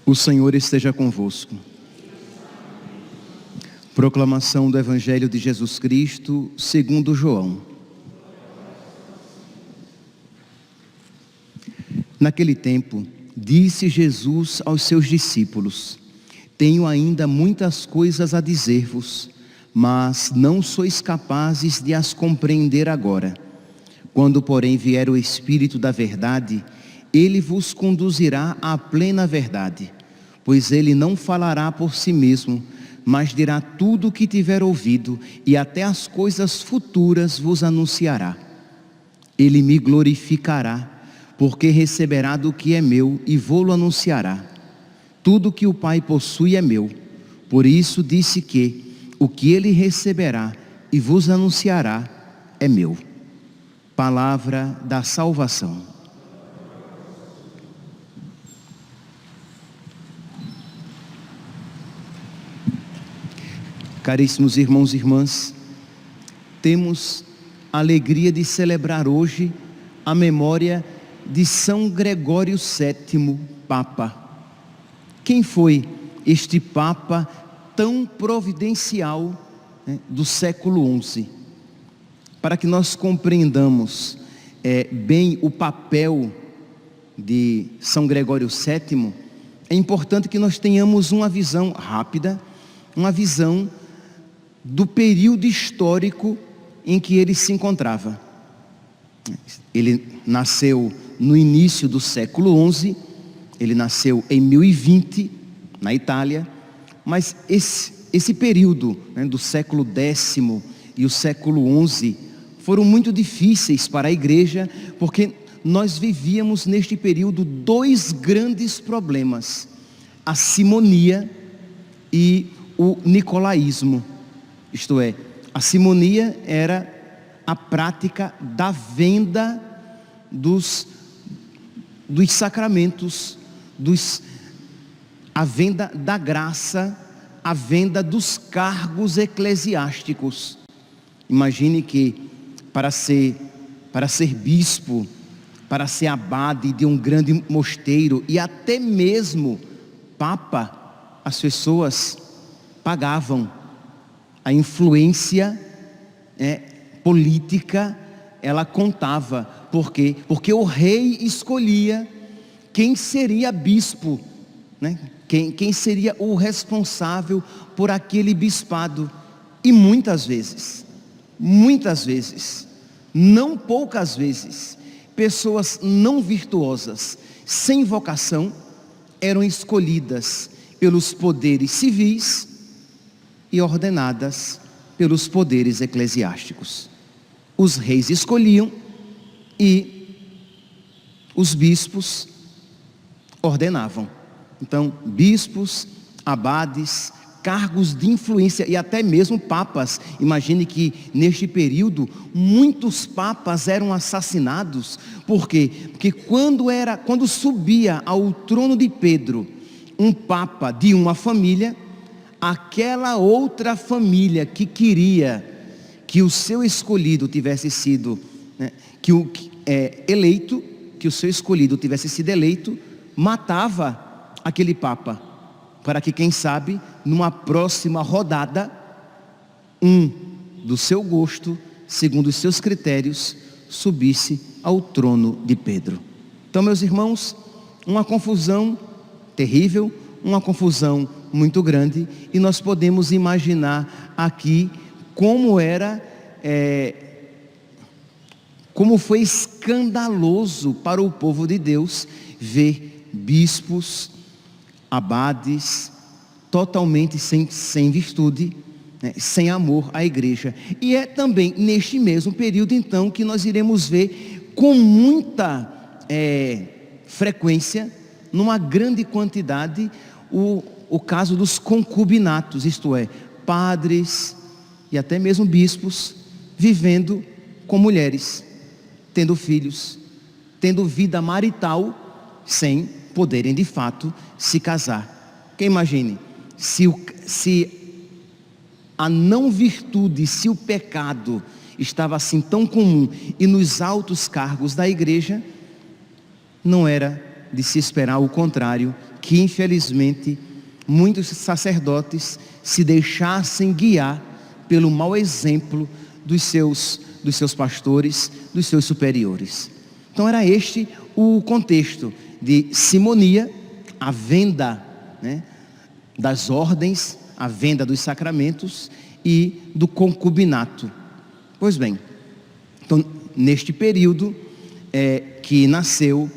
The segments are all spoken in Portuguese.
O Senhor esteja convosco. Proclamação do Evangelho de Jesus Cristo, segundo João. Naquele tempo, disse Jesus aos seus discípulos: tenho ainda muitas coisas a dizer-vos, mas não sois capazes de as compreender agora. Quando, porém, vier o Espírito da verdade, ele vos conduzirá à plena verdade, pois ele não falará por si mesmo, mas dirá tudo o que tiver ouvido, e até as coisas futuras vos anunciará. Ele me glorificará, porque receberá do que é meu e vô-lo anunciará. Tudo que o Pai possui é meu, por isso disse que o que ele receberá e vos anunciará é meu. Palavra da salvação. Caríssimos irmãos e irmãs, temos a alegria de celebrar hoje a memória de São Gregório VII, Papa. Quem foi este Papa tão providencial, do século XI? Para que nós compreendamos bem o papel de São Gregório VII, é importante que nós tenhamos uma visão rápida, uma visão do período histórico em que ele se encontrava. Ele nasceu no início do século XI, ele nasceu em 1020, na Itália, mas esse período, do século X e o século XI foram muito difíceis para a igreja, porque nós vivíamos neste período dois grandes problemas: a simonia e o nicolaísmo. Isto é, a simonia era a prática da venda dos sacramentos, a venda da graça, a venda dos cargos eclesiásticos. Imagine que para ser bispo, para ser abade de um grande mosteiro e até mesmo papa, as pessoas pagavam. A influência política, ela contava. Por quê? Porque o rei escolhia quem seria bispo, quem seria o responsável por aquele bispado. E muitas vezes, não poucas vezes, pessoas não virtuosas, sem vocação, eram escolhidas pelos poderes civis e ordenadas pelos poderes eclesiásticos. Os reis escolhiam e os bispos ordenavam. Então, bispos, abades, cargos de influência e até mesmo papas. Imagine que neste período muitos papas eram assassinados. Por quê? Porque quando subia ao trono de Pedro um papa de uma família, aquela outra família que queria que o seu escolhido tivesse sido eleito, que o seu escolhido tivesse sido eleito, matava aquele papa, para que, quem sabe, numa próxima rodada, do seu gosto, segundo os seus critérios, subisse ao trono de Pedro. Então, meus irmãos, uma confusão terrível, uma confusão muito grande, e nós podemos imaginar aqui como foi escandaloso para o povo de Deus ver bispos, abades, totalmente sem virtude, sem amor à igreja. E é também neste mesmo período, então, que nós iremos ver com muita frequência, numa grande quantidade, o caso dos concubinatos, isto é, padres e até mesmo bispos vivendo com mulheres. tendo filhos, tendo vida marital, sem poderem de fato se casar. Porque imagine, se a não virtude, se o pecado estava assim tão comum e nos altos cargos da igreja, não era de se esperar o contrário, que infelizmente muitos sacerdotes se deixassem guiar pelo mau exemplo dos seus pastores, dos seus superiores. Então era este o contexto de simonia, a venda, né, das ordens, a venda dos sacramentos e do concubinato. Pois bem, então neste período que nasceu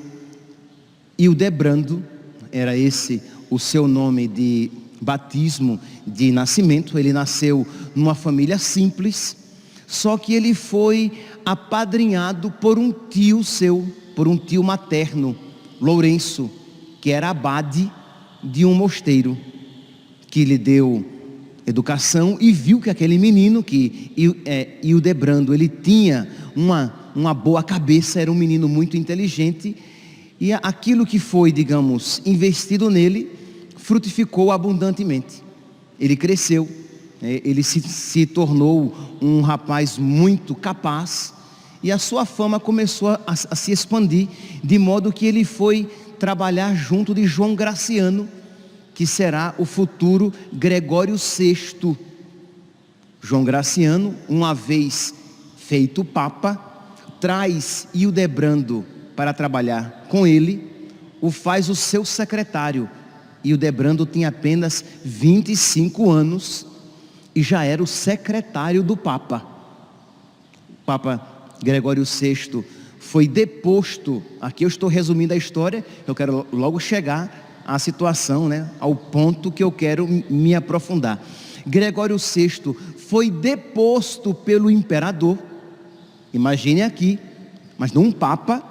Hildebrando, era esse o seu nome de batismo, de nascimento. Ele nasceu numa família simples, só que ele foi apadrinhado por um tio seu, por um tio materno, Lourenço, que era abade de um mosteiro, que lhe deu educação e viu que aquele menino, que Hildebrando, ele tinha uma boa cabeça, era um menino muito inteligente, e aquilo que foi, digamos, investido nele, frutificou abundantemente. Ele cresceu, ele se tornou um rapaz muito capaz, e a sua fama começou a se expandir, de modo que ele foi trabalhar junto de João Graciano, que será o futuro Gregório VI. João Graciano, uma vez feito Papa, traz Hildebrando para trabalhar com ele, o faz o seu secretário. Hildebrando tinha apenas 25 anos e já era o secretário do Papa. O Papa Gregório VI foi deposto. Aqui eu estou resumindo a história, eu quero logo chegar à situação, né, ao ponto que eu quero me aprofundar. Gregório VI foi deposto pelo imperador, imagine aqui, mas não um Papa,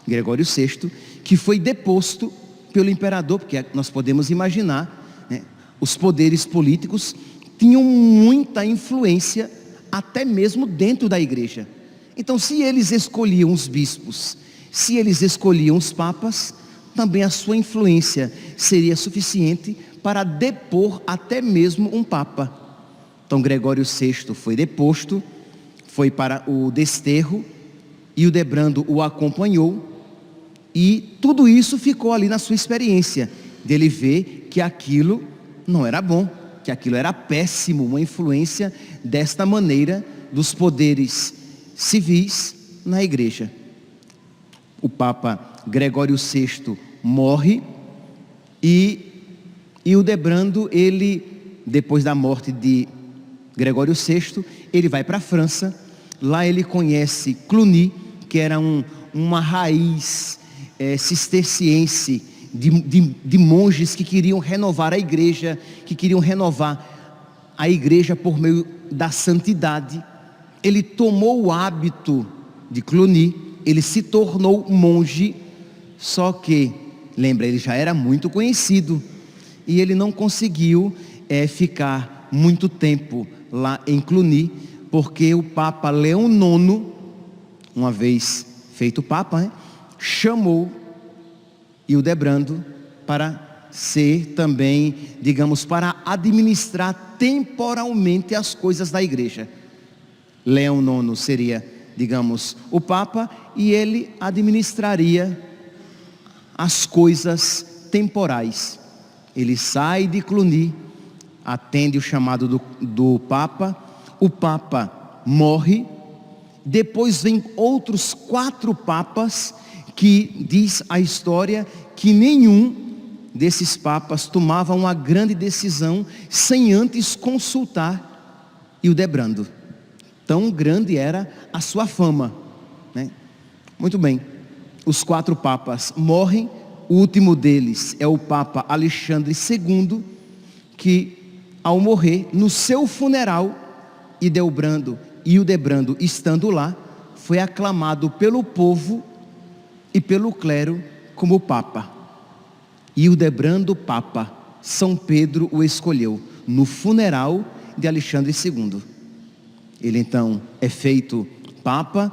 Gregório VI, que foi deposto pelo imperador, porque nós podemos imaginar, né, os poderes políticos tinham muita influência, até mesmo dentro da igreja. Então, se eles escolhiam os bispos, se eles escolhiam os papas, também a sua influência seria suficiente para depor até mesmo um papa. Então Gregório VI foi deposto, foi para o desterro, Hildebrando o acompanhou, e tudo isso ficou ali na sua experiência, dele ver que aquilo não era bom, que aquilo era péssimo, uma influência desta maneira dos poderes civis na igreja. O Papa Gregório VI morre e Hildebrando, ele, depois da morte de Gregório VI, ele vai para a França. Lá ele conhece Cluny, que era uma raiz cisterciense de monges que queriam renovar a igreja, por meio da santidade. Ele tomou o hábito de Cluny, ele se tornou monge, só que, lembra, ele já era muito conhecido, e ele não conseguiu ficar muito tempo lá em Cluny, porque o Papa Leão IX, uma vez feito Papa, né, chamou Hildebrando para ser também, digamos, para administrar temporalmente as coisas da igreja. Leão IX seria, digamos, o Papa, e ele administraria as coisas temporais. Ele sai de Cluny, atende o chamado do Papa, o Papa morre, depois vem outros 4 papas, que diz a história que nenhum desses papas tomava uma grande decisão sem antes consultar Hildebrando. Tão grande era a sua fama, né? Muito bem, os 4 papas morrem. O último deles é o Papa Alexandre II, que ao morrer, no seu funeral, Hildebrando estando lá, foi aclamado pelo povo e pelo clero como Papa. Hildebrando Papa, São Pedro o escolheu no funeral de Alexandre II. Ele então é feito Papa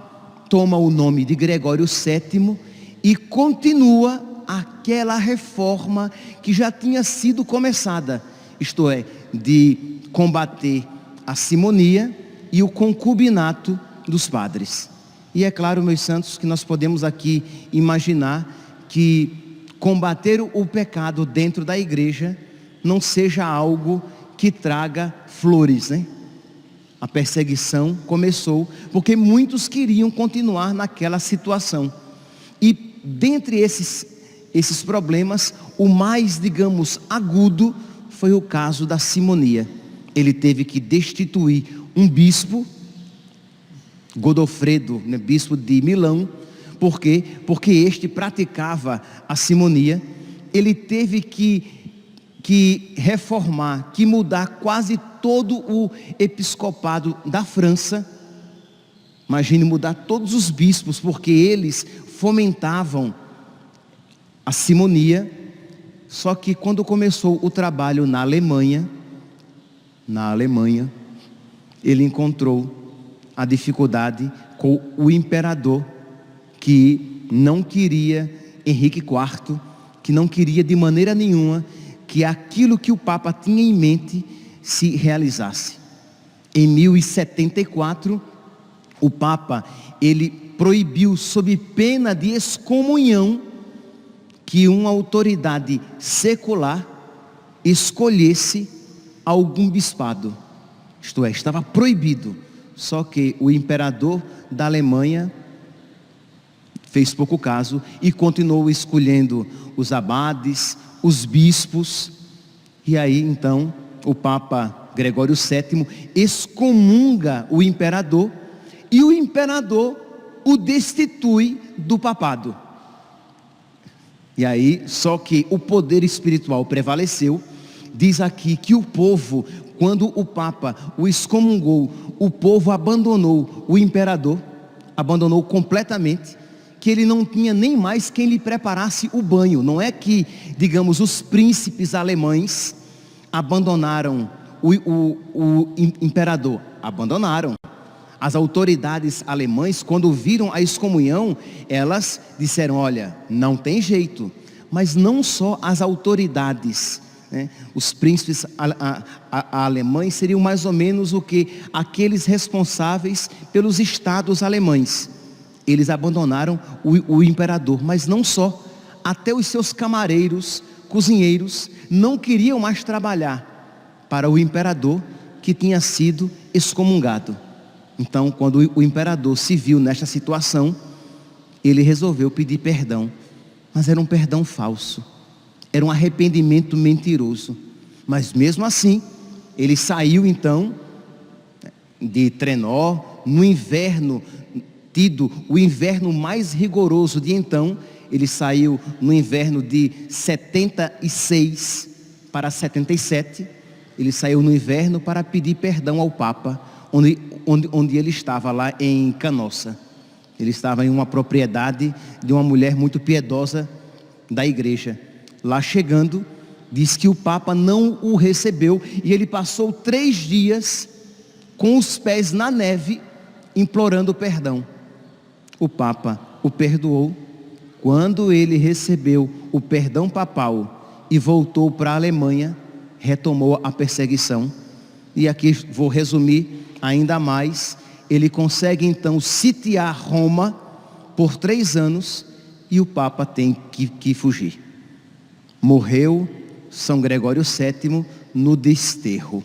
toma o nome de Gregório VII e continua aquela reforma que já tinha sido começada, isto é, de combater a simonia e o concubinato dos padres. E é claro, meus santos, que nós podemos aqui imaginar que combater o pecado dentro da igreja não seja algo que traga flores, né? A perseguição começou porque muitos queriam continuar naquela situação. E dentre esses problemas, o mais, digamos, agudo foi o caso da simonia. Ele teve que destituir um bispo, Godofredo, né, bispo de Milão. Por quê? Porque este praticava a simonia. Ele teve que reformar, que mudar quase todo o episcopado da França. Imagine mudar todos os bispos, porque eles fomentavam a simonia. Só que quando começou o trabalho na Alemanha, ele encontrou a dificuldade com o imperador, que não queria, Henrique IV, que não queria de maneira nenhuma que aquilo que o Papa tinha em mente se realizasse. Em 1074, o Papa, ele proibiu, sob pena de excomunhão, que uma autoridade secular escolhesse algum bispado. Isto é, estava proibido. Só que o imperador da Alemanha fez pouco caso e continuou escolhendo os abades, os bispos. E aí então o Papa Gregório VII excomunga o imperador, e o imperador o destitui do papado. E aí, só que o poder espiritual prevaleceu. Diz aqui que o povo, quando o Papa o excomungou, o povo abandonou o imperador, abandonou completamente, que ele não tinha nem mais quem lhe preparasse o banho. Não é que, digamos, os príncipes alemães abandonaram o imperador, abandonaram. As autoridades alemãs, quando viram a excomunhão, elas disseram: olha, não tem jeito. Mas não só as autoridades, né? Os príncipes alemães seriam mais ou menos o que aqueles responsáveis pelos estados alemães. Eles abandonaram o imperador, mas não só, até os seus camareiros, cozinheiros, não queriam mais trabalhar para o imperador que tinha sido excomungado. Então, quando o imperador se viu nesta situação, ele resolveu pedir perdão, mas era um perdão falso, era um arrependimento mentiroso. Mas mesmo assim, ele saiu então de Trenó, no inverno, tido o inverno mais rigoroso de então. Ele saiu no inverno de 76 para 77, ele saiu no inverno para pedir perdão ao Papa, onde ele estava, lá em Canossa. Ele estava em uma propriedade de uma mulher muito piedosa da igreja. Lá chegando, diz que o Papa não o recebeu, e ele passou 3 dias com os pés na neve, implorando perdão. O Papa o perdoou. Quando ele recebeu o perdão papal e voltou para a Alemanha, retomou a perseguição. E aqui vou resumir ainda mais. Ele consegue então sitiar Roma por 3 anos, e o Papa tem que fugir. Morreu São Gregório VII no desterro.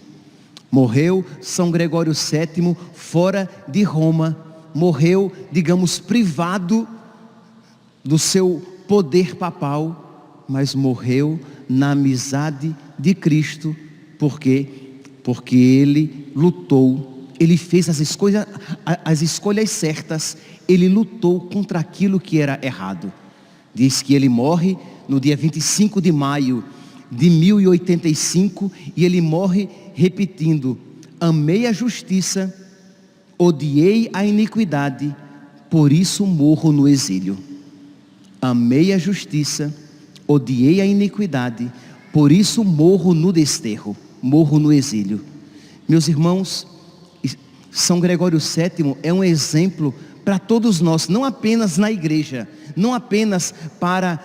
Morreu São Gregório VII fora de Roma. Morreu, digamos, privado do seu poder papal, mas morreu na amizade de Cristo. Por quê? Porque ele lutou, ele fez as escolhas certas, ele lutou contra aquilo que era errado. Diz que ele morre no dia 25 de maio de 1085, e ele morre repetindo: amei a justiça, odiei a iniquidade, por isso morro no exílio. Amei a justiça, odiei a iniquidade, por isso morro no desterro, morro no exílio. Meus irmãos, São Gregório VII é um exemplo para todos nós, não apenas na igreja, não apenas para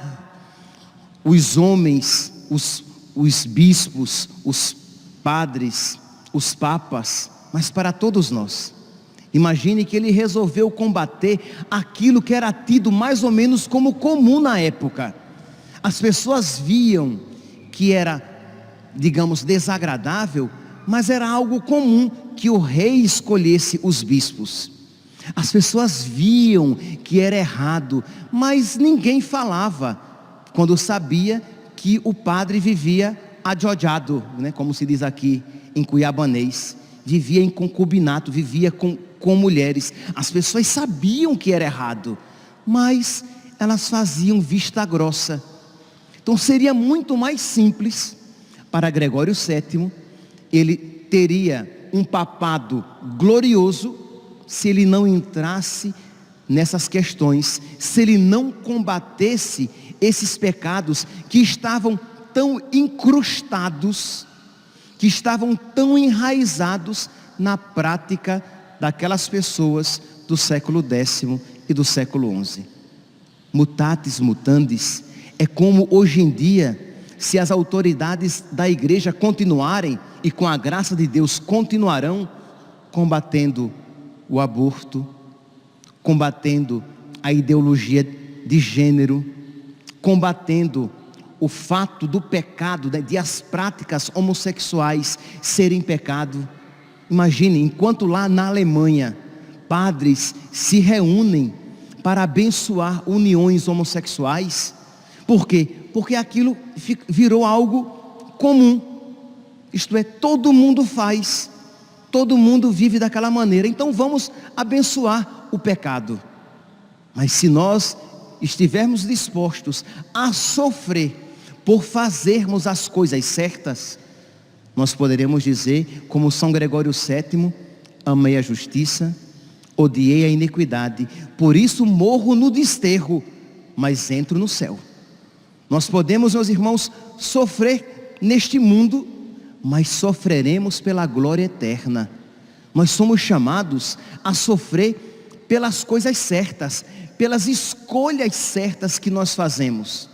os homens, os bispos, os padres, os papas, mas para todos nós. Imagine que ele resolveu combater aquilo que era tido mais ou menos como comum na época. As pessoas viam que era, digamos, desagradável, mas era algo comum que o rei escolhesse os bispos. As pessoas viam que era errado, mas ninguém falava quando sabia que o padre vivia adjojado, né, como se diz aqui em cuiabanês, vivia em concubinato, vivia com mulheres. As pessoas sabiam que era errado, mas elas faziam vista grossa. Então seria muito mais simples para Gregório VII, ele teria um papado glorioso se ele não entrasse nessas questões, se ele não combatesse esses pecados que estavam tão incrustados, que estavam tão enraizados na prática daquelas pessoas do século X e do século XI. Mutatis mutandis, é como hoje em dia, se as autoridades da igreja continuarem, e com a graça de Deus continuarão, combatendo o aborto, combatendo a ideologia de gênero, combatendo o fato do pecado, de as práticas homossexuais serem pecado. Imagine, enquanto lá na Alemanha, padres se reúnem para abençoar uniões homossexuais. Por quê? Porque aquilo virou algo comum. Isto é, todo mundo faz, todo mundo vive daquela maneira. Então vamos abençoar o pecado. Mas se nós estivermos dispostos a sofrer por fazermos as coisas certas, nós poderemos dizer, como São Gregório VII: amei a justiça, odiei a iniquidade, por isso morro no desterro, mas entro no céu. Nós podemos, meus irmãos, sofrer neste mundo, mas sofreremos pela glória eterna. Nós somos chamados a sofrer pelas coisas certas, pelas escolhas certas que nós fazemos.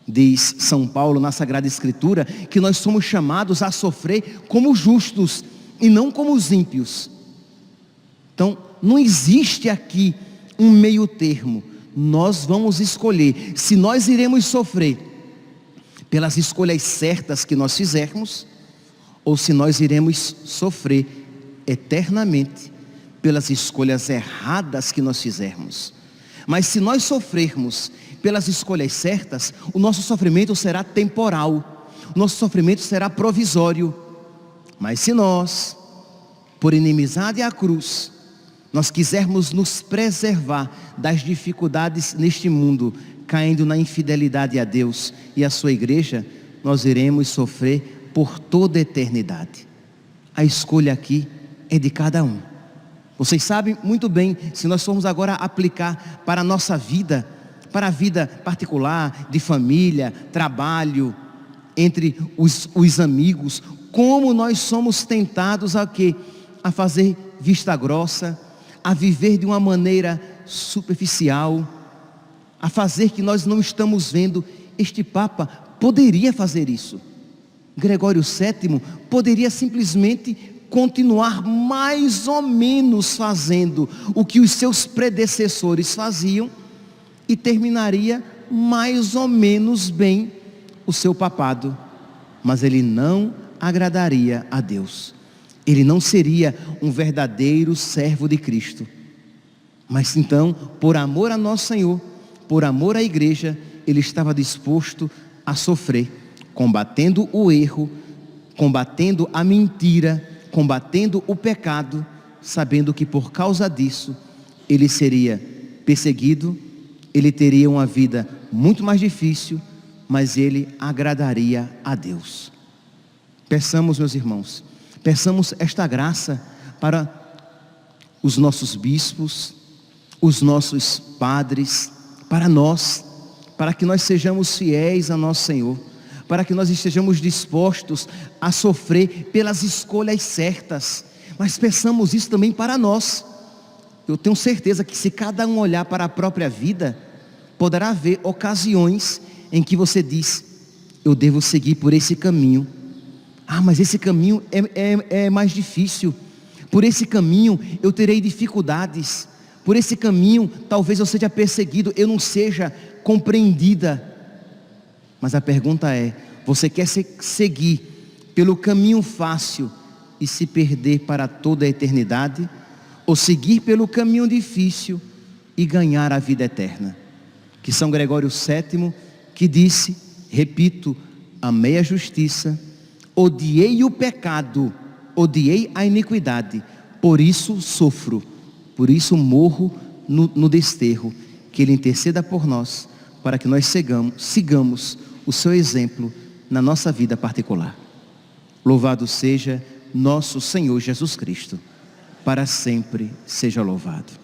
Diz São Paulo na Sagrada Escritura que nós somos chamados a sofrer como justos e não como os ímpios. Então não existe aqui um meio termo. Nós vamos escolher se nós iremos sofrer pelas escolhas certas que nós fizermos, ou se nós iremos sofrer eternamente pelas escolhas erradas que nós fizermos. Mas se nós sofrermos pelas escolhas certas, o nosso sofrimento será temporal, o nosso sofrimento será provisório. Mas se nós, por inimizade à cruz, nós quisermos nos preservar das dificuldades neste mundo, caindo na infidelidade a Deus e a sua igreja, nós iremos sofrer por toda a eternidade. A escolha aqui é de cada um. Vocês sabem muito bem, se nós formos agora aplicar para a nossa vida, para a vida particular, de família, trabalho, entre os amigos, como nós somos tentados a quê? A fazer vista grossa, a viver de uma maneira superficial, a fazer que nós não estamos vendo. Este Papa poderia fazer isso. Gregório VII poderia simplesmente continuar mais ou menos fazendo o que os seus predecessores faziam e terminaria mais ou menos bem o seu papado, mas ele não agradaria a Deus. Ele não seria um verdadeiro servo de Cristo. Mas então, por amor a nosso Senhor, por amor à igreja, ele estava disposto a sofrer, combatendo o erro, combatendo a mentira, combatendo o pecado, sabendo que por causa disso, ele seria perseguido, ele teria uma vida muito mais difícil, mas ele agradaria a Deus. Peçamos, meus irmãos, peçamos esta graça para os nossos bispos, os nossos padres, para nós, para que nós sejamos fiéis a nosso Senhor, para que nós estejamos dispostos a sofrer pelas escolhas certas, mas peçamos isso também para nós, eu tenho certeza que se cada um olhar para a própria vida, poderá haver ocasiões em que você diz: eu devo seguir por esse caminho. Ah, mas esse caminho é mais difícil. Por esse caminho eu terei dificuldades. Por esse caminho talvez eu seja perseguido, eu não seja compreendida. Mas a pergunta é: você quer seguir pelo caminho fácil e se perder para toda a eternidade? Ou seguir pelo caminho difícil e ganhar a vida eterna? Que São Gregório VII, que disse, repito: amei a justiça, odiei o pecado, odiei a iniquidade, por isso sofro, por isso morro no desterro. Que Ele interceda por nós, para que nós sigamos o seu exemplo na nossa vida particular. Louvado seja nosso Senhor Jesus Cristo, para sempre seja louvado.